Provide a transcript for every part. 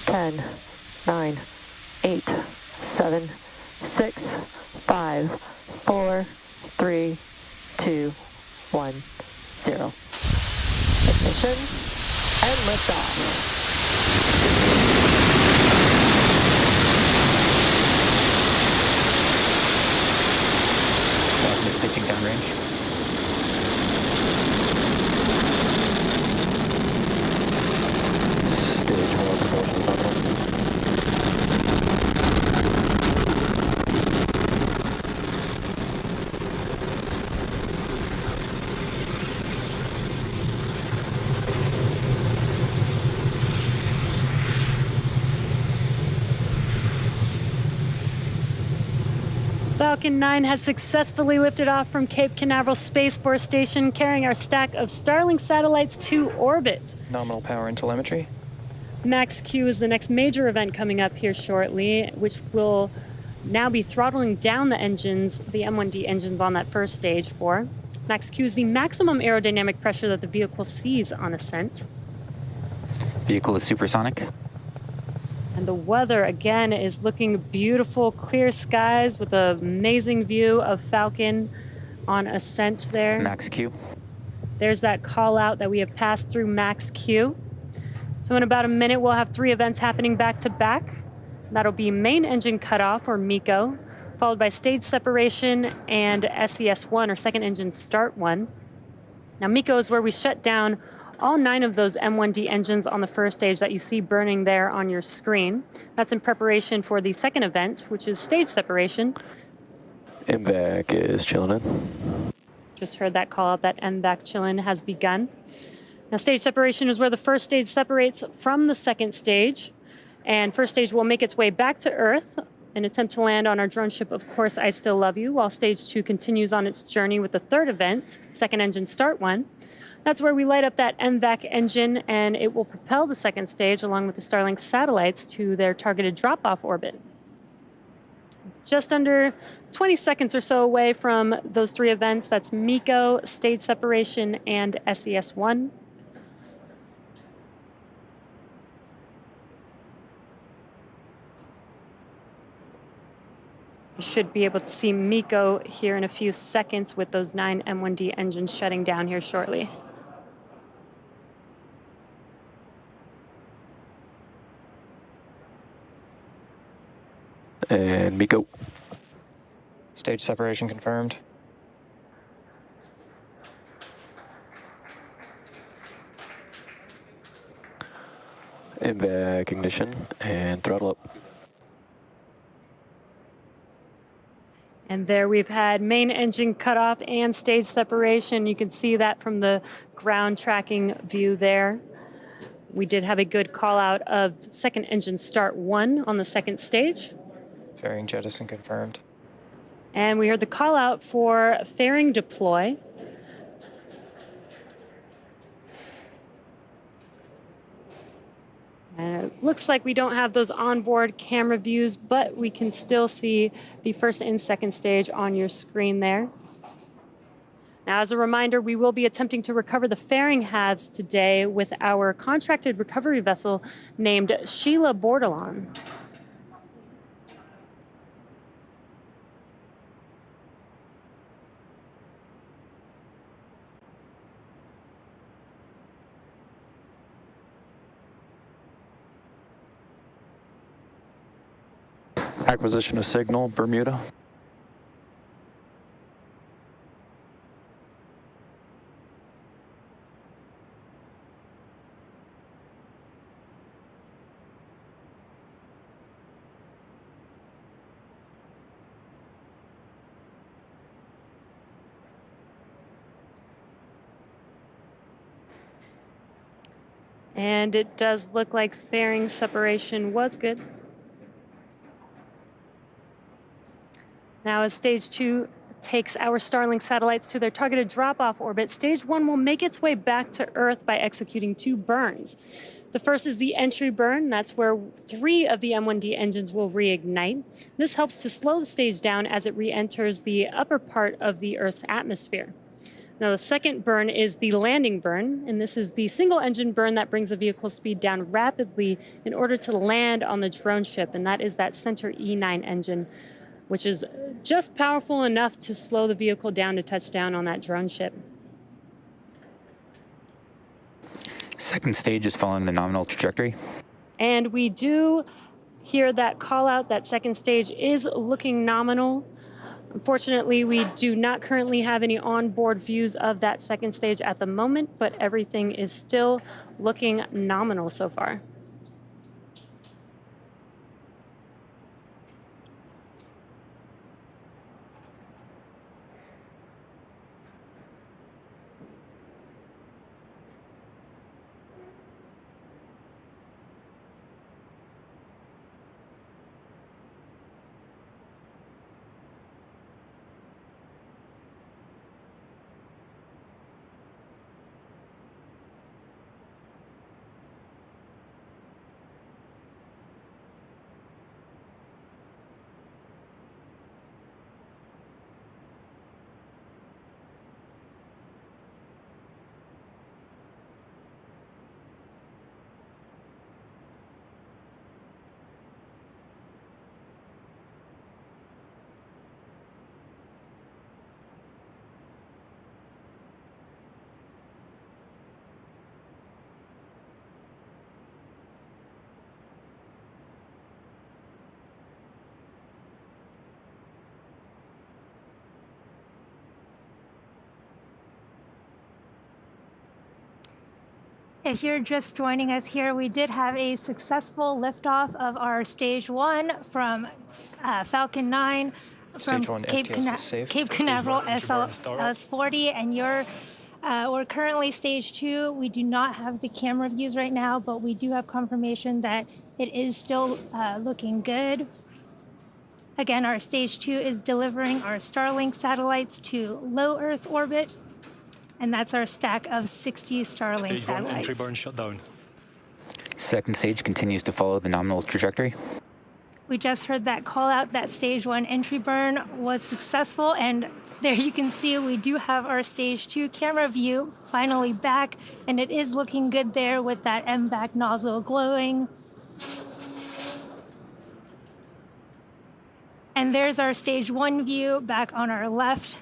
10, 9, 8, 7, 6, 5, 4, 3, 2, 1, 0. Ignition and liftoff. Falcon is pitching downrange. Stage 1 propulsion bubble. Falcon 9 has successfully lifted off from Cape Canaveral Space Force Station, carrying our stack of Starlink satellites to orbit. Nominal power and telemetry. Max-Q is the next major event coming up here shortly, which will now be throttling down the engines, the M1D engines on that first stage for. Max-Q is the maximum aerodynamic pressure that the vehicle sees on ascent. Vehicle is supersonic. And the weather, again, is looking beautiful, clear skies with an amazing view of Falcon on ascent there. Max-Q. There's that call out that we have passed through Max-Q. So in about a minute, we'll have 3 events happening back to back. That'll be main engine cutoff, or MECO, followed by stage separation and SES-1, or second engine start 1. Now MECO is where we shut down all 9 of those M1D engines on the first stage that you see burning there on your screen. That's in preparation for the second event, which is stage separation. MVAC is chilling in. Just heard that call out that MVAC chillin' has begun. Now stage separation is where the first stage separates from the second stage, and first stage will make its way back to Earth in an attempt to land on our drone ship, Of Course I Still Love You, while stage 2 continues on its journey with the third event, second engine start 1. That's where we light up that MVAC engine, and it will propel the second stage along with the Starlink satellites to their targeted drop-off orbit. Just under 20 seconds or so away from those 3 events, that's MECO, stage separation, and SES-1. You should be able to see MECO here in a few seconds with those 9 M1D engines shutting down here shortly. And MECO. Stage separation confirmed. MVAC ignition and throttle up. And there we've had main engine cutoff and stage separation. You can see that from the ground tracking view there. We did have a good call out of second engine start 1 on the second stage. Fairing jettison confirmed. And we heard the call out for fairing deploy. And it looks like we don't have those onboard camera views, but we can still see the first and second stage on your screen there. Now, as a reminder, we will be attempting to recover the fairing halves today with our contracted recovery vessel named Sheila Bordelon. Acquisition of signal, Bermuda. And it does look like fairing separation was good. Now, as stage 2 takes our Starlink satellites to their targeted drop-off orbit, stage 1 will make its way back to Earth by executing 2 burns. The first is the entry burn. That's where 3 of the M1D engines will reignite. This helps to slow the stage down as it re-enters the upper part of the Earth's atmosphere. Now, the second burn is the landing burn, and this is the single engine burn that brings the vehicle speed down rapidly in order to land on the drone ship, and that is that center E9 engine, which is just powerful enough to slow the vehicle down to touch down on that drone ship. Second stage is following the nominal trajectory. And we do hear that call out that second stage is looking nominal. Unfortunately, we do not currently have any onboard views of that second stage at the moment, but everything is still looking nominal so far. If you're just joining us here, we did have a successful liftoff of our Stage 1 from Falcon 9 from Stage 1 Cape, FTS is safe. Cape Canaveral SLS-40, and we're currently Stage 2. We do not have the camera views right now, but we do have confirmation that it is still looking good. Again, our Stage 2 is delivering our Starlink satellites to low Earth orbit. And that's our stack of 60 Starlink Stage 1 satellites. entry burn shut down. Second stage continues to follow the nominal trajectory. We just heard that call out that Stage 1 entry burn was successful, and there you can see we do have our Stage 2 camera view finally back, and it is looking good there with that MVAC nozzle glowing. And there's our Stage 1 view back on our left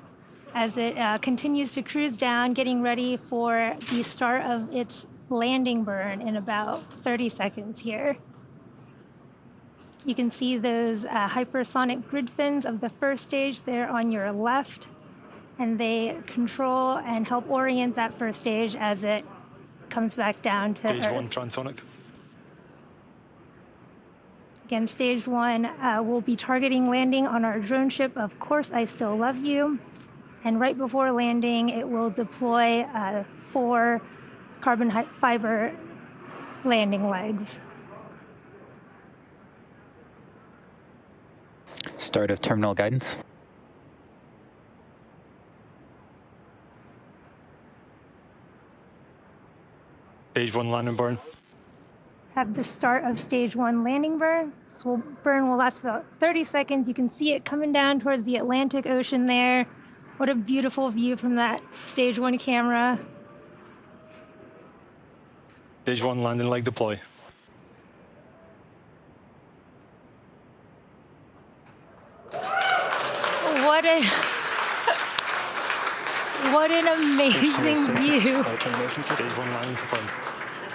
as it continues to cruise down, getting ready for the start of its landing burn in about 30 seconds here. You can see those hypersonic grid fins of the first stage there on your left, and they control and help orient that first stage as it comes back down to Stage Earth. 1 transonic. Again, Stage 1 will be targeting landing on our drone ship, Of Course I Still Love You. And right before landing, it will deploy 4 carbon fiber landing legs. Start of terminal guidance. Stage 1 landing burn. Have the start of Stage 1 landing burn. This burn will last about 30 seconds. You can see it coming down towards the Atlantic Ocean there. What a beautiful view from that Stage 1 camera. Stage 1 landing leg deploy. What an amazing view. Stage 1 landing confirmed.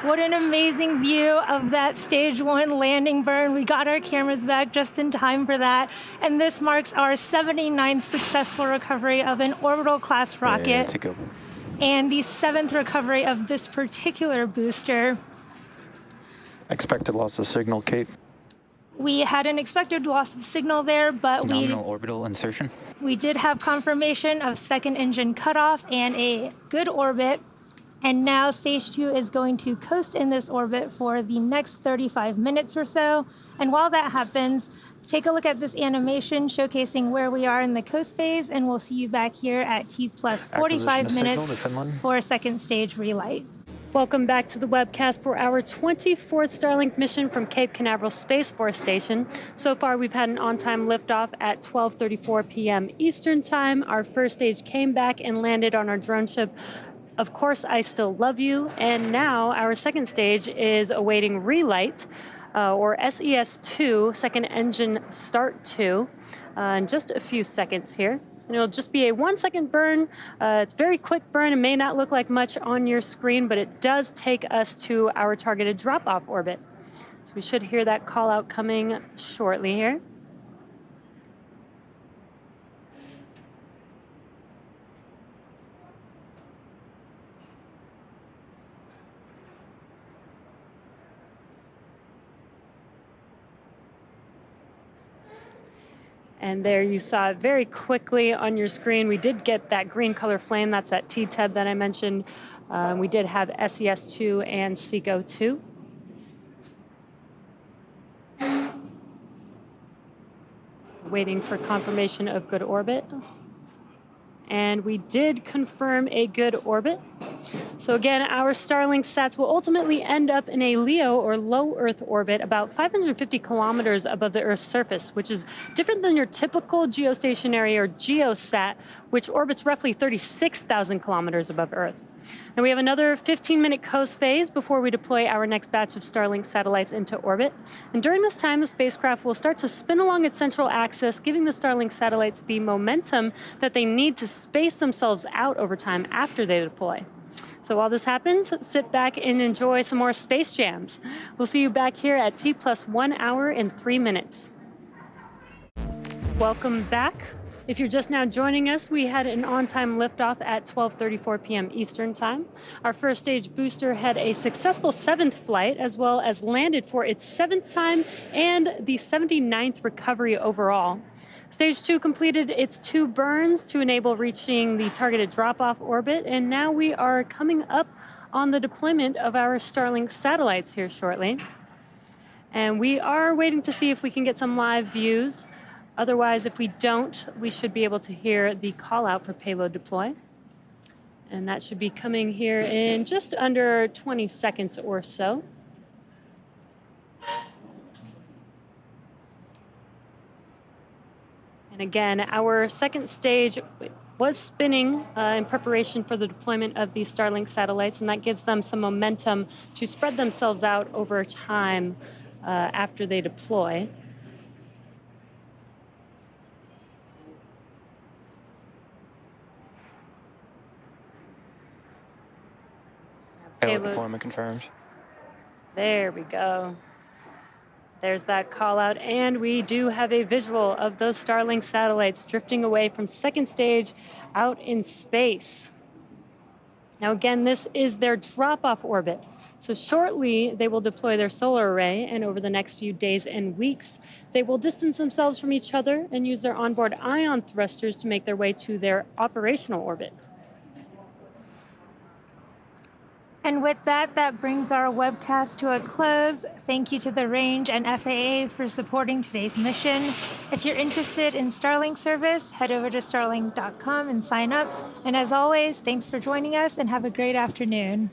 What an amazing view of that Stage 1 landing burn. We got our cameras back just in time for that. And this marks our 79th successful recovery of an orbital class rocket. And the 7th recovery of this particular booster. Expected loss of signal, Kate. We had an expected loss of signal there, but Nominal orbital insertion. we did have confirmation of second engine cutoff and a good orbit. And now Stage 2 is going to coast in this orbit for the next 35 minutes or so. And while that happens, take a look at this animation showcasing where we are in the coast phase, and we'll see you back here at T plus 45 minutes for a second stage relight. Welcome back to the webcast for our 24th Starlink mission from Cape Canaveral Space Force Station. So far, we've had an on-time liftoff at 12:34 p.m. Eastern Time. Our first stage came back and landed on our drone ship, Of Course I Still Love You. And now our second stage is awaiting relight, or SES-II, Second Engine Start 2, in just a few seconds here. And it'll just be a 1-second burn. It's a very quick burn. It may not look like much on your screen, but it does take us to our targeted drop-off orbit. So we should hear that call out coming shortly here. And there you saw it very quickly on your screen. We did get that green color flame. That's that T-Teb that I mentioned. We did have SES-II and SECO-2. Waiting for confirmation of good orbit. And we did confirm a good orbit. So again, our Starlink sats will ultimately end up in a LEO, or low Earth orbit, about 550 kilometers above the Earth's surface, which is different than your typical geostationary or geosat, which orbits roughly 36,000 kilometers above Earth. Now we have another 15-minute coast phase before we deploy our next batch of Starlink satellites into orbit. And during this time, the spacecraft will start to spin along its central axis, giving the Starlink satellites the momentum that they need to space themselves out over time after they deploy. So while this happens, sit back and enjoy some more space jams. We'll see you back here at T+1 hour and 3 minutes. Welcome back. If you're just now joining us, we had an on-time liftoff at 12:34 p.m. Eastern Time. Our first stage booster had a successful 7th flight, as well as landed for its 7th time and the 79th recovery overall. Stage 2 completed its 2 burns to enable reaching the targeted drop-off orbit, and now we are coming up on the deployment of our Starlink satellites here shortly. And we are waiting to see if we can get some live views. Otherwise, if we don't, we should be able to hear the call out for payload deploy. And that should be coming here in just under 20 seconds or so. And again, our second stage was spinning in preparation for the deployment of these Starlink satellites, and that gives them some momentum to spread themselves out over time after they deploy. Payload deployment confirmed. There we go. There's that call out, and we do have a visual of those Starlink satellites drifting away from second stage out in space. Now again, this is their drop-off orbit. So shortly, they will deploy their solar array, and over the next few days and weeks, they will distance themselves from each other and use their onboard ion thrusters to make their way to their operational orbit. And with that, that brings our webcast to a close. Thank you to the Range and FAA for supporting today's mission. If you're interested in Starlink service, head over to starlink.com and sign up. And as always, thanks for joining us and have a great afternoon.